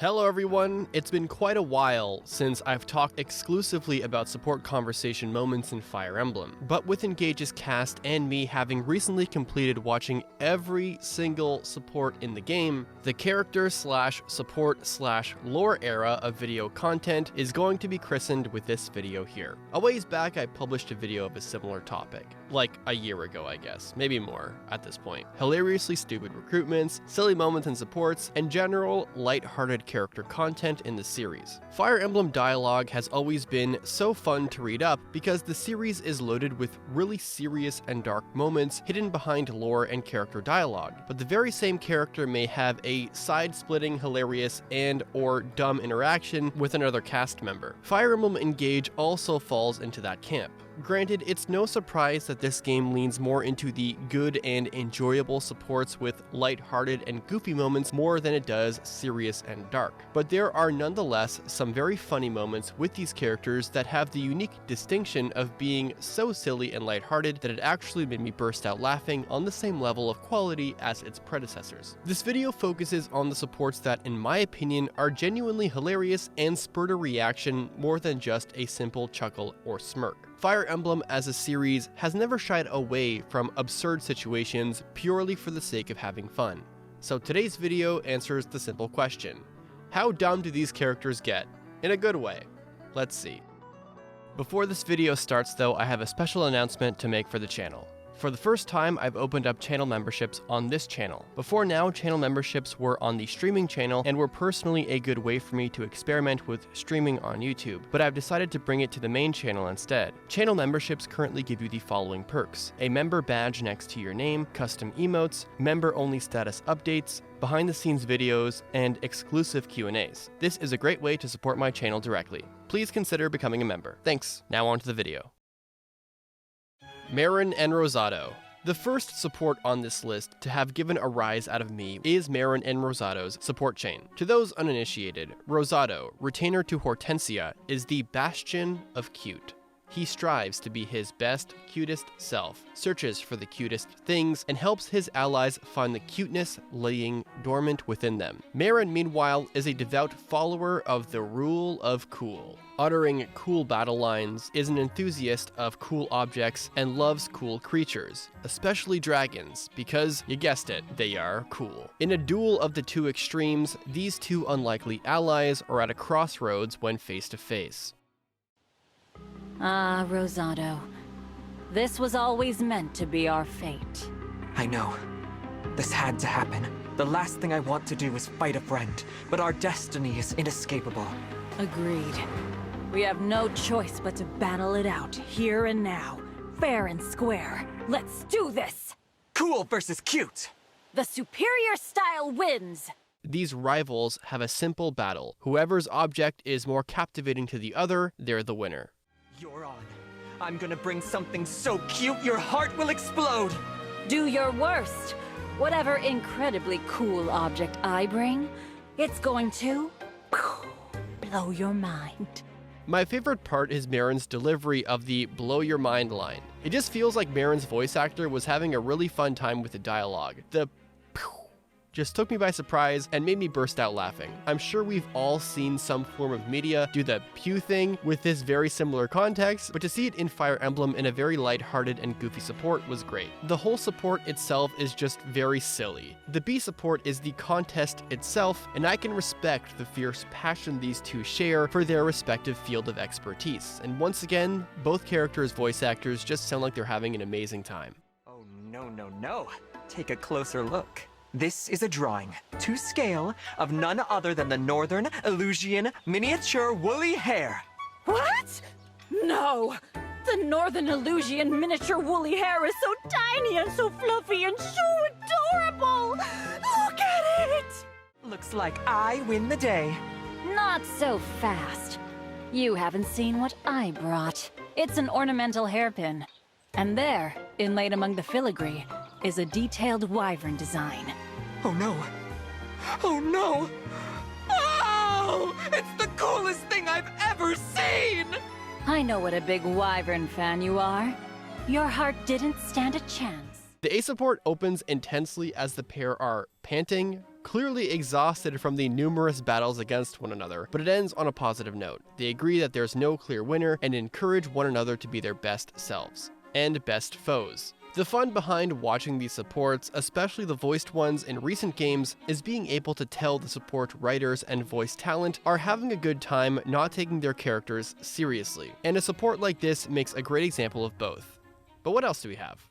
Hello everyone, it's been quite a while since I've talked exclusively about support conversation moments in Fire Emblem, but with Engage's cast and me having recently completed watching every single support in the game, the character/support/lore era of video content is going to be christened with this video here. A ways back I published a video of a similar topic, like a year ago I guess, maybe more at this point. Hilariously stupid recruitments, silly moments and supports, and general light-hearted character content in the series. Fire Emblem dialogue has always been so fun to read up because the series is loaded with really serious and dark moments hidden behind lore and character dialogue, but the very same character may have a side-splitting, hilarious, and/or dumb interaction with another cast member. Fire Emblem Engage also falls into that camp. Granted, it's no surprise that this game leans more into the good and enjoyable supports with light-hearted and goofy moments more than it does serious and dark. But there are nonetheless some very funny moments with these characters that have the unique distinction of being so silly and lighthearted that it actually made me burst out laughing on the same level of quality as its predecessors. This video focuses on the supports that, in my opinion, are genuinely hilarious and spurred a reaction more than just a simple chuckle or smirk. Fire Emblem as a series has never shied away from absurd situations purely for the sake of having fun. So today's video answers the simple question: how dumb do these characters get? In a good way. Let's see. Before this video starts though, I have a special announcement to make for the channel. For the first time, I've opened up channel memberships on this channel. Before now, channel memberships were on the streaming channel and were personally a good way for me to experiment with streaming on YouTube, but I've decided to bring it to the main channel instead. Channel memberships currently give you the following perks: a member badge next to your name, custom emotes, member-only status updates, behind-the-scenes videos, and exclusive Q&As. This is a great way to support my channel directly. Please consider becoming a member. Thanks. Now on to the video. Marin and Rosado. The first support on this list to have given a rise out of me is Marin and Rosado's support chain. To those uninitiated, Rosado, retainer to Hortensia, is the bastion of cute. He strives to be his best, cutest self, searches for the cutest things, and helps his allies find the cuteness laying dormant within them. Marin, meanwhile, is a devout follower of the rule of cool. Uttering cool battle lines, is an enthusiast of cool objects, and loves cool creatures, especially dragons, because, you guessed it, they are cool. In a duel of the two extremes, these two unlikely allies are at a crossroads when face to face. Ah, Rosado. This was always meant to be our fate. I know. This had to happen. The last thing I want to do is fight a friend, but our destiny is inescapable. Agreed. We have no choice but to battle it out, here and now. Fair and square. Let's do this! Cool versus cute! The superior style wins! These rivals have a simple battle. Whoever's object is more captivating to the other, they're the winner. You're on. I'm gonna bring something so cute your heart will explode! Do your worst. Whatever incredibly cool object I bring, it's going to blow your mind. My favorite part is Marin's delivery of the blow your mind line. It just feels like Marin's voice actor was having a really fun time with the dialogue. The just took me by surprise and made me burst out laughing. I'm sure we've all seen some form of media do the pew thing with this very similar context, but to see it in Fire Emblem in a very lighthearted and goofy support was great. The whole support itself is just very silly. The B support is the contest itself, and I can respect the fierce passion these two share for their respective field of expertise. And once again, both characters' voice actors just sound like they're having an amazing time. Oh no. Take a closer look. This is a drawing, to scale, of none other than the Northern Elysian miniature woolly hare. What? No! The Northern Elysian miniature woolly hare is so tiny and so fluffy and so adorable! Look at it! Looks like I win the day. Not so fast. You haven't seen what I brought. It's an ornamental hairpin. And there, inlaid among the filigree, is a detailed wyvern design. Oh no! Oh no! Oh! It's the coolest thing I've ever seen! I know what a big wyvern fan you are. Your heart didn't stand a chance. The A support opens intensely as the pair are panting, clearly exhausted from the numerous battles against one another, but it ends on a positive note. They agree that there's no clear winner and encourage one another to be their best selves and best foes. The fun behind watching these supports, especially the voiced ones in recent games, is being able to tell the support writers and voice talent are having a good time not taking their characters seriously. And a support like this makes a great example of both. But what else do we have?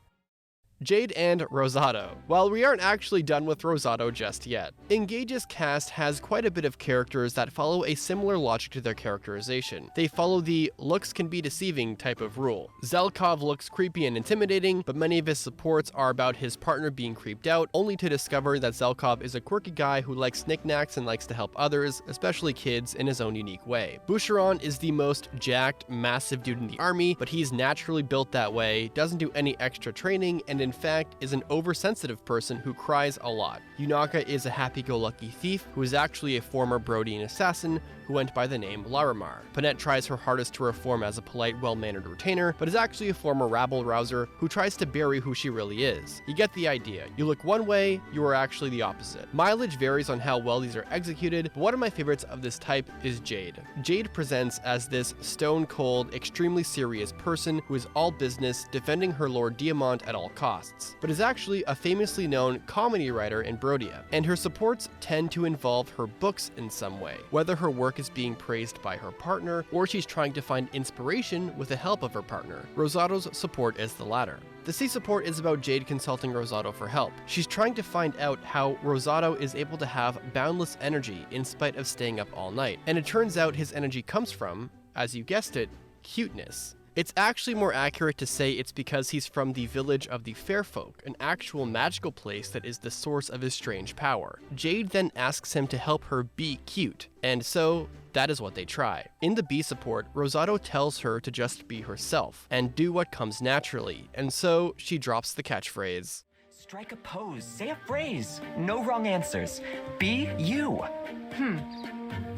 Jade and Rosado. Well, we aren't actually done with Rosado just yet. Engage's cast has quite a bit of characters that follow a similar logic to their characterization. They follow the looks can be deceiving type of rule. Zelkov looks creepy and intimidating, but many of his supports are about his partner being creeped out, only to discover that Zelkov is a quirky guy who likes knickknacks and likes to help others, especially kids, in his own unique way. Boucheron is the most jacked, massive dude in the army, but he's naturally built that way, doesn't do any extra training, and in fact is an oversensitive person who cries a lot. Yunaka is a happy-go-lucky thief who is actually a former Brodian assassin who went by the name Larimar. Panette tries her hardest to reform as a polite, well-mannered retainer, but is actually a former rabble-rouser who tries to bury who she really is. You get the idea. You look one way, you are actually the opposite. Mileage varies on how well these are executed, but one of my favorites of this type is Jade. Jade presents as this stone-cold, extremely serious person who is all business, defending her Lord Diamant at all costs, but is actually a famously known comedy writer in Brodia, and her supports tend to involve her books in some way, whether her work is being praised by her partner or she's trying to find inspiration with the help of her partner. Rosado's support is the latter. The C support is about Jade consulting Rosado for help. She's trying to find out how Rosado is able to have boundless energy in spite of staying up all night, and it turns out his energy comes from, as you guessed it, cuteness. It's actually more accurate to say it's because he's from the village of the Fair Folk, an actual magical place that is the source of his strange power. Jade then asks him to help her be cute, and so that is what they try. In the B support, Rosado tells her to just be herself and do what comes naturally, and so she drops the catchphrase. Strike a pose, say a phrase. No wrong answers. Be you.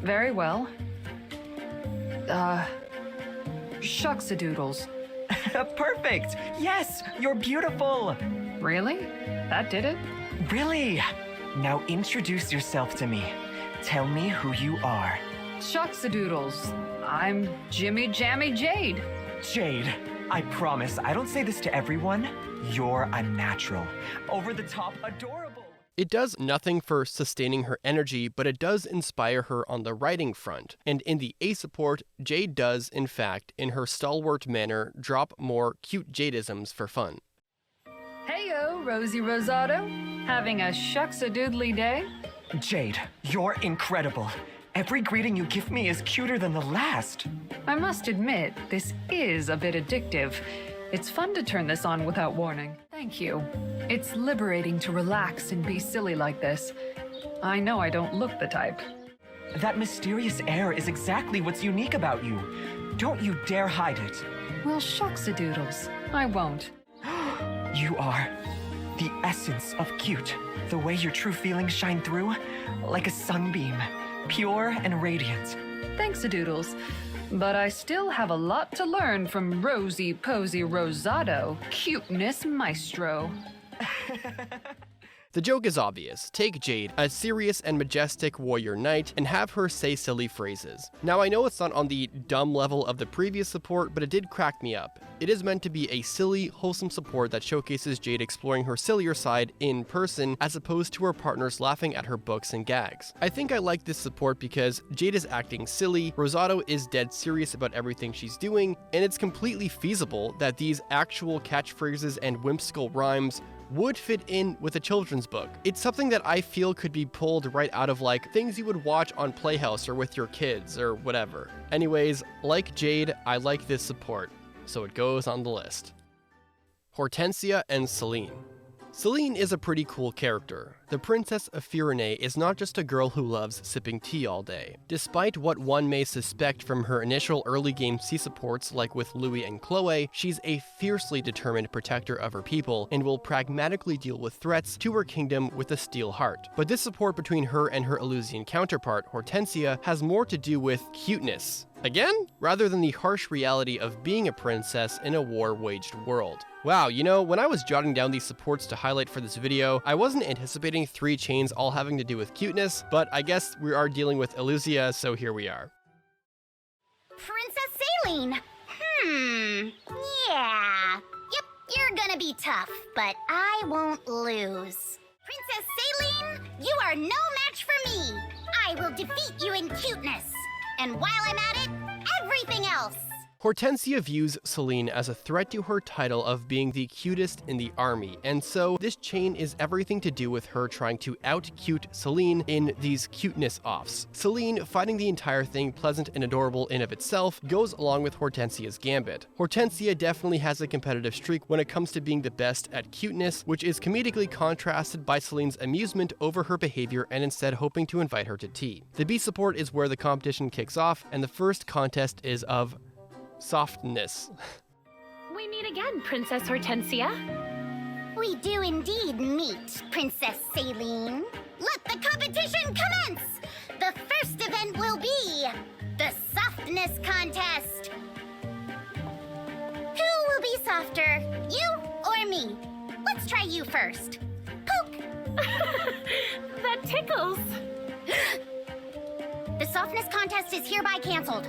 Very well. Shucks-a-doodles. Perfect. Yes, you're beautiful. Really? That did it? Really? Now introduce yourself to me. Tell me who you are. Shucks-a-doodles. I'm Jimmy Jammy Jade. Jade, I promise I don't say this to everyone. You're a natural. Over the top, adorable. It does nothing for sustaining her energy, but it does inspire her on the writing front. And in the A support, Jade does, in fact, in her stalwart manner, drop more cute Jadeisms for fun. Heyo, Rosie Rosado. Having a shucks-a-doodly day? Jade, you're incredible. Every greeting you give me is cuter than the last. I must admit, this is a bit addictive. It's fun to turn this on without warning. Thank you. It's liberating to relax and be silly like this. I know I don't look the type. That mysterious air is exactly what's unique about you. Don't you dare hide it. Well, shucks-a-doodles. I won't. You are the essence of cute. The way your true feelings shine through, like a sunbeam, pure and radiant. Thanks-a-doodles. But I still have a lot to learn from Rosie Posy Rosado, cuteness maestro. The joke is obvious. Take Jade, a serious and majestic warrior knight, and have her say silly phrases. Now I know it's not on the dumb level of the previous support, but it did crack me up. It is meant to be a silly, wholesome support that showcases Jade exploring her sillier side in person, as opposed to her partners laughing at her books and gags. I think I like this support because Jade is acting silly, Rosado is dead serious about everything she's doing, and it's completely feasible that these actual catchphrases and whimsical rhymes would fit in with a children's book. It's something that I feel could be pulled right out of like things you would watch on Playhouse or with your kids or whatever. Anyways, like Jade, I like this support, so it goes on the list. Hortensia and Celine. Celine is a pretty cool character. The Princess of Firene is not just a girl who loves sipping tea all day. Despite what one may suspect from her initial early game C supports like with Louis and Chloe, she's a fiercely determined protector of her people and will pragmatically deal with threats to her kingdom with a steel heart. But this support between her and her Elysian counterpart, Hortensia, has more to do with cuteness. Again? Rather than the harsh reality of being a princess in a war-waged world. Wow, you know, when I was jotting down these supports to highlight for this video, I wasn't anticipating getting 3 chains all having to do with cuteness, but I guess we are dealing with Elyos, so here we are. Princess Saline. Yeah. Yep, you're gonna be tough, but I won't lose. Princess Saline, you are no match for me. I will defeat you in cuteness. And while I'm at it, everything else. Hortensia views Celine as a threat to her title of being the cutest in the army, and so this chain is everything to do with her trying to out-cute Celine in these cuteness offs. Celine, finding the entire thing pleasant and adorable in of itself, goes along with Hortensia's gambit. Hortensia definitely has a competitive streak when it comes to being the best at cuteness, which is comedically contrasted by Celine's amusement over her behavior and instead hoping to invite her to tea. The B support is where the competition kicks off, and the first contest is of softness. We meet again, Princess Hortensia. We do indeed meet, Princess Saline. Let the competition commence! The first event will be the softness contest. Who will be softer, you or me? Let's try you first. Poke! That tickles. The softness contest is hereby canceled.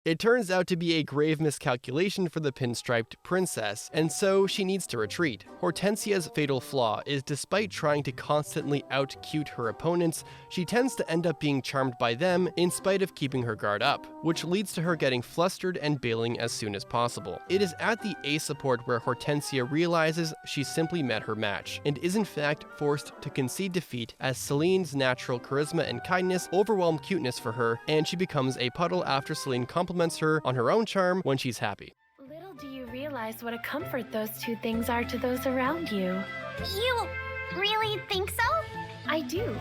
It turns out to be a grave miscalculation for the pinstriped princess, and so she needs to retreat. Hortensia's fatal flaw is despite trying to constantly out-cute her opponents, she tends to end up being charmed by them in spite of keeping her guard up, which leads to her getting flustered and bailing as soon as possible. It is at the A support where Hortensia realizes she simply met her match, and is in fact forced to concede defeat as Celine's natural charisma and kindness overwhelm cuteness for her, and she becomes a puddle after Celine compliments her on her own charm when she's happy. Little do you realize what a comfort those two things are to those around you. You really think so? I do.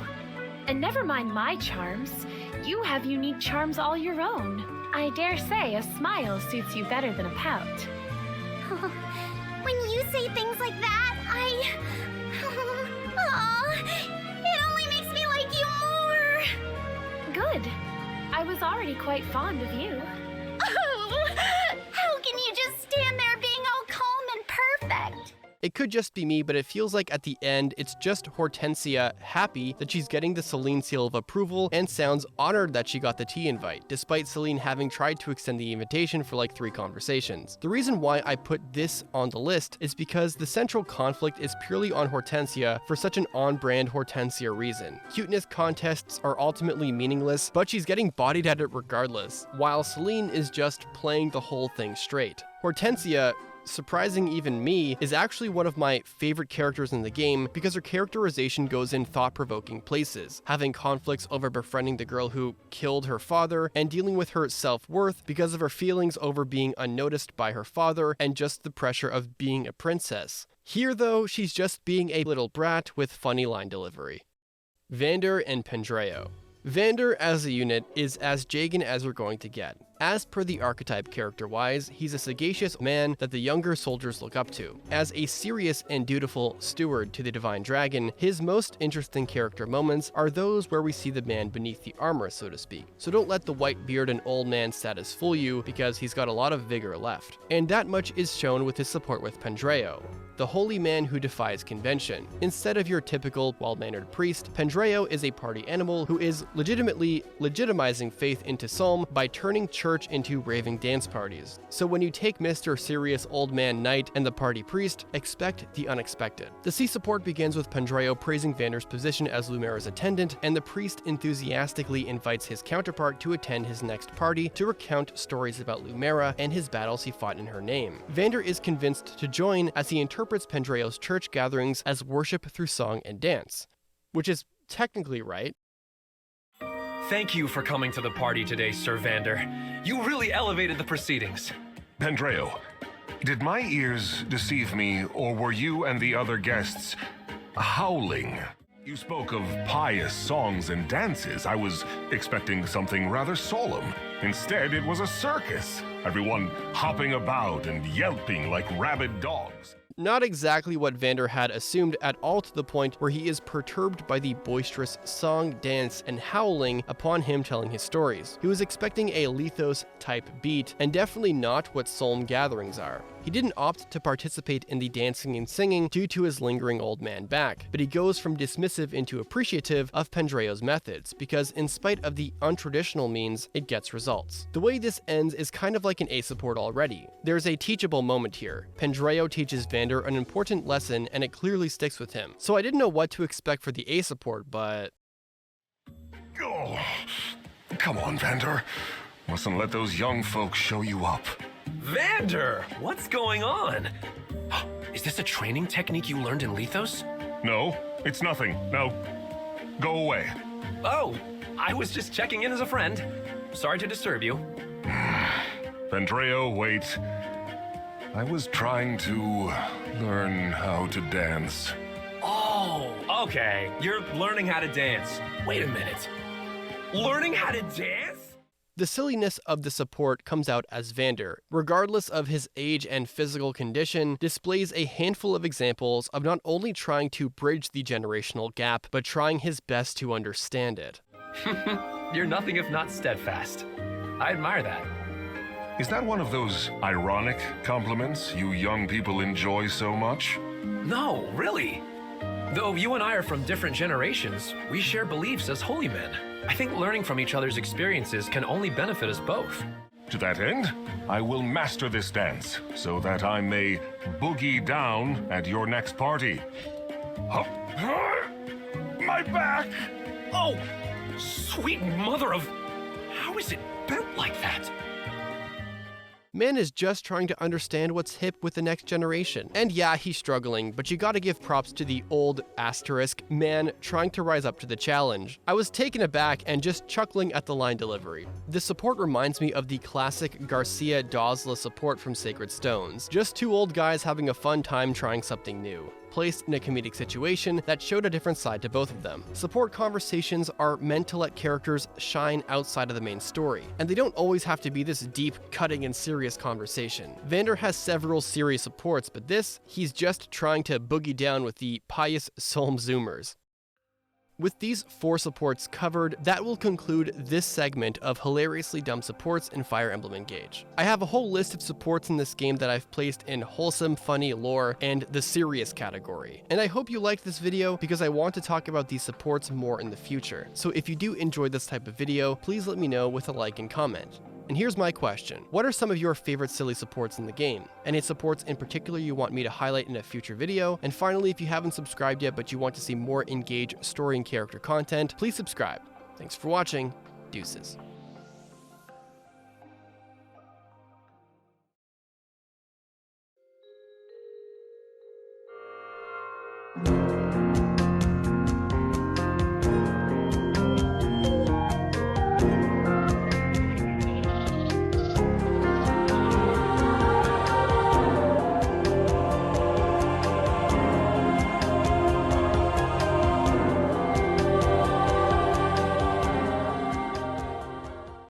And never mind my charms. You have unique charms all your own. I dare say a smile suits you better than a pout. When you say things like that, it only makes me like you more. Good. I was already quite fond of you. Oh, how can you just stand there being all calm and perfect? It could just be me, but it feels like at the end, it's just Hortensia happy that she's getting the Celine seal of approval and sounds honored that she got the tea invite, despite Celine having tried to extend the invitation for like 3 conversations. The reason why I put this on the list is because the central conflict is purely on Hortensia for such an on-brand Hortensia reason. Cuteness contests are ultimately meaningless, but she's getting bodied at it regardless, while Celine is just playing the whole thing straight. Hortensia, surprising even me, is actually one of my favorite characters in the game because her characterization goes in thought-provoking places, having conflicts over befriending the girl who killed her father and dealing with her self-worth because of her feelings over being unnoticed by her father and just the pressure of being a princess. Here though, she's just being a little brat with funny line delivery. Vander and Pendreo. Vander as a unit is as Jagan as we're going to get. As per the archetype character-wise, he's a sagacious man that the younger soldiers look up to. As a serious and dutiful steward to the Divine Dragon, his most interesting character moments are those where we see the man beneath the armor, so to speak. So don't let the white beard and old man status fool you, because he's got a lot of vigor left. And that much is shown with his support with Pendreo, the holy man who defies convention. Instead of your typical well-mannered priest, Pendreo is a party animal who is legitimately legitimizing faith into Psalm by turning church into raving dance parties. So when you take Mr. Serious Old Man Knight and the party priest, expect the unexpected. The C support begins with Pendreo praising Vander's position as Lumera's attendant, and the priest enthusiastically invites his counterpart to attend his next party to recount stories about Lumera and his battles he fought in her name. Vander is convinced to join as he interprets Pendreo's church gatherings as worship through song and dance, which is technically right. Thank you for coming to the party today, Sir Vander. You really elevated the proceedings. Pendreo, did my ears deceive me, or were you and the other guests howling? You spoke of pious songs and dances. I was expecting something rather solemn. Instead, it was a circus. Everyone hopping about and yelping like rabid dogs. Not exactly what Vander had assumed at all, to the point where he is perturbed by the boisterous song, dance, and howling upon him telling his stories. He was expecting a Lethos-type beat, and definitely not what Psalm gatherings are. He didn't opt to participate in the dancing and singing due to his lingering old man back, but he goes from dismissive into appreciative of Pendreo's methods, because in spite of the untraditional means, it gets results. The way this ends is kind of like an A support already. There's a teachable moment here. Pendreo teaches Vander an important lesson and it clearly sticks with him. So I didn't know what to expect for the A support, but... Oh, come on, Vander. Mustn't let those young folks show you up. Vander, what's going on? Is this a training technique you learned in Lethos? No, it's nothing. Now, go away. Oh, I was just checking in as a friend. Sorry to disturb you. Pendreo, wait. I was trying to learn how to dance. Oh, okay. You're learning how to dance. Wait a minute. Learning how to dance? The silliness of the support comes out as Vander, regardless of his age and physical condition, displays a handful of examples of not only trying to bridge the generational gap, but trying his best to understand it. You're nothing if not steadfast. I admire that. Is that one of those ironic compliments you young people enjoy so much? No, really. Though you and I are from different generations, we share beliefs as holy men. I think learning from each other's experiences can only benefit us both. To that end, I will master this dance so that I may boogie down at your next party. Hup. My back! Oh, sweet mother of... How is it built like that? Man is just trying to understand what's hip with the next generation. And yeah, he's struggling, but you gotta give props to the old asterisk man trying to rise up to the challenge. I was taken aback and just chuckling at the line delivery. This support reminds me of the classic Garcia Dosla support from Sacred Stones. Just two old guys having a fun time trying something new, placed in a comedic situation that showed a different side to both of them. Support conversations are meant to let characters shine outside of the main story, and they don't always have to be this deep, cutting, and serious conversation. Vander has several serious supports, but this, he's just trying to boogie down with the pious Solm Zoomers. With these 4 supports covered, that will conclude this segment of hilariously dumb supports in Fire Emblem Engage. I have a whole list of supports in this game that I've placed in wholesome, funny, lore, and the serious category. And I hope you liked this video because I want to talk about these supports more in the future. So if you do enjoy this type of video, please let me know with a like and comment. And here's my question. What are some of your favorite silly supports in the game? Any supports in particular you want me to highlight in a future video? And finally, if you haven't subscribed yet but you want to see more Engage story and character content, please subscribe. Thanks for watching. Deuces.